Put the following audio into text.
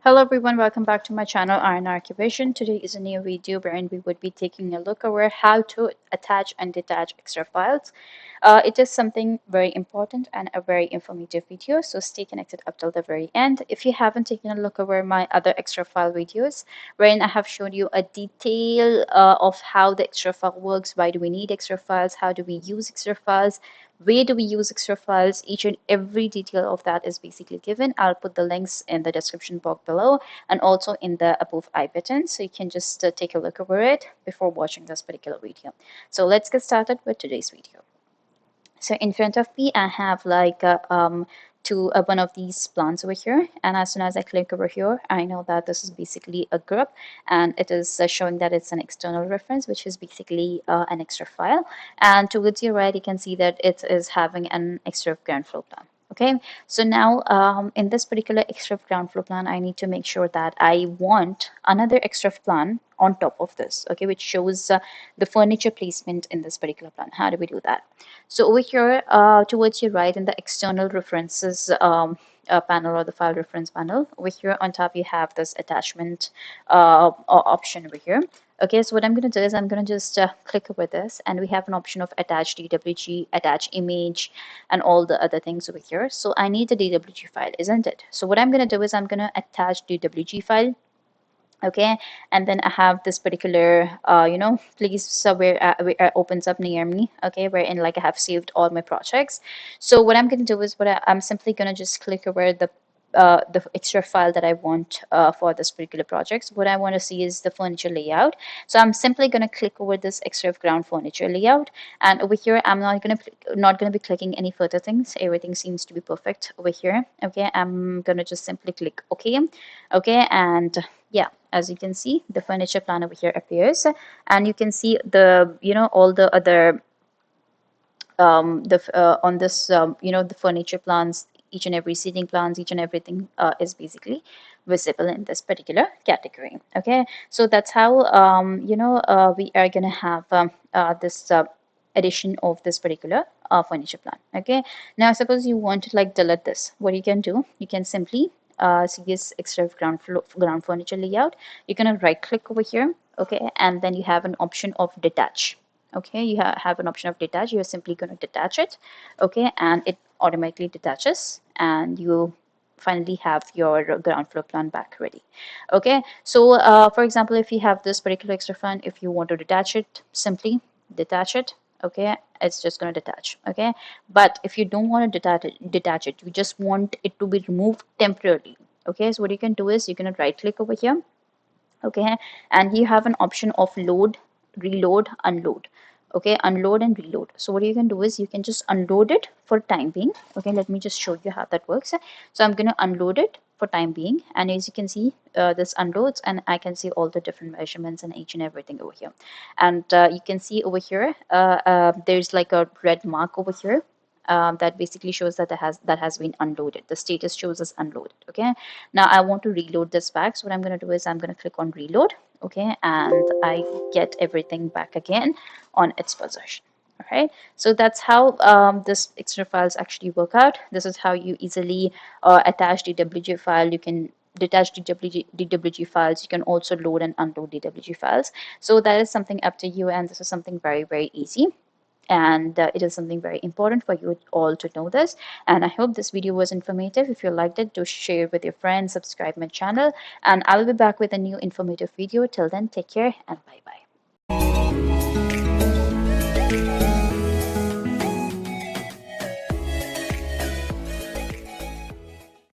Hello everyone, welcome back to my channel RN ArchiVision. Today is a new video wherein we would be taking a look over how to attach and detach XREF files. It is something very important and a very informative video, so stay connected up till the very end. If you haven't taken a look over my other XREF file videos, wherein I have shown you a detail of how the XREF file works, why do we need XREF files, how do we use XREF files, where do we use XREF files, each and every detail of that is basically given. I'll put the links in the description box below and also in the above I button, so you can just take a look over it before watching this particular video. So let's get started with today's video. So in front of me I have like one of these plants over here, and as soon as I click over here, I know that this is basically a group, and it is showing that it's an external reference, which is basically an XREF file. And towards your right, you can see that it is having an XREF ground floor plan. Okay, so now in this particular XREF ground floor plan, I need to make sure that I want another XREF plan on top of this, okay, which shows the furniture placement in this particular plan. How do we do that? So over here towards your right in the external references panel, or the file reference panel, over here on top you have this attachment option over here. Okay, so what I'm going to do is I'm going to just click over this, and we have an option of attach DWG, attach image, and all the other things over here. So I need the DWG file, isn't it? So what I'm going to do is I'm going to attach DWG file. Okay, and then I have this particular place where it opens up near me, okay, wherein like I have saved all my projects. So what I'm going to do is I'm simply going to just click over the extra file that I want for this particular project. So what I want to see is the furniture layout. So I'm simply going to click over this XREF ground furniture layout, and over here I'm not going to be clicking any further things. Everything seems to be perfect over here. Okay, I'm going to just simply click OK. Okay, and yeah, as you can see, the furniture plan over here appears, and you can see the all the other on this the furniture plans, each and every seating plans, each and everything is basically visible in this particular category. Okay, so that's how we are gonna have this addition of this particular furniture plan. Okay, now suppose you want to like delete this. What you can do, you can simply see this XREF ground furniture layout. You're gonna right click over here, okay, and then you have an option of detach. Okay, you have an option of detach. You're simply going to detach it, okay, and it automatically detaches, and you finally have your ground floor plan back ready. Okay, so for example, if you have this particular extra fund, if you want to detach it, simply detach it. Okay, it's just going to detach. Okay, but if you don't want to detach it, you just want it to be removed temporarily. Okay, so what you can do is you're going to right click over here, okay, and you have an option of load, reload, unload. Okay, unload and reload. So what you can do is you can just unload it for time being. Okay, let me just show you how that works. So I'm going to unload it for time being, and as you can see, this unloads, and I can see all the different measurements and each and everything over here. And you can see over here there's like a red mark over here that basically shows that that has been unloaded. The status shows as unloaded. Okay, now I want to reload this back. So what I'm going to do is I'm going to click on reload. Okay, and I get everything back again on its position. All right, so that's how this XREF files actually work out. This is how you easily attach the DWG file. You can detach DWG files. You can also load and unload DWG files. So that is something up to you, and this is something very, very easy. And it is something very important for you all to know this. And I hope this video was informative. If you liked it, do share with your friends, subscribe my channel, and I'll be back with a new informative video. Till then, take care and bye bye.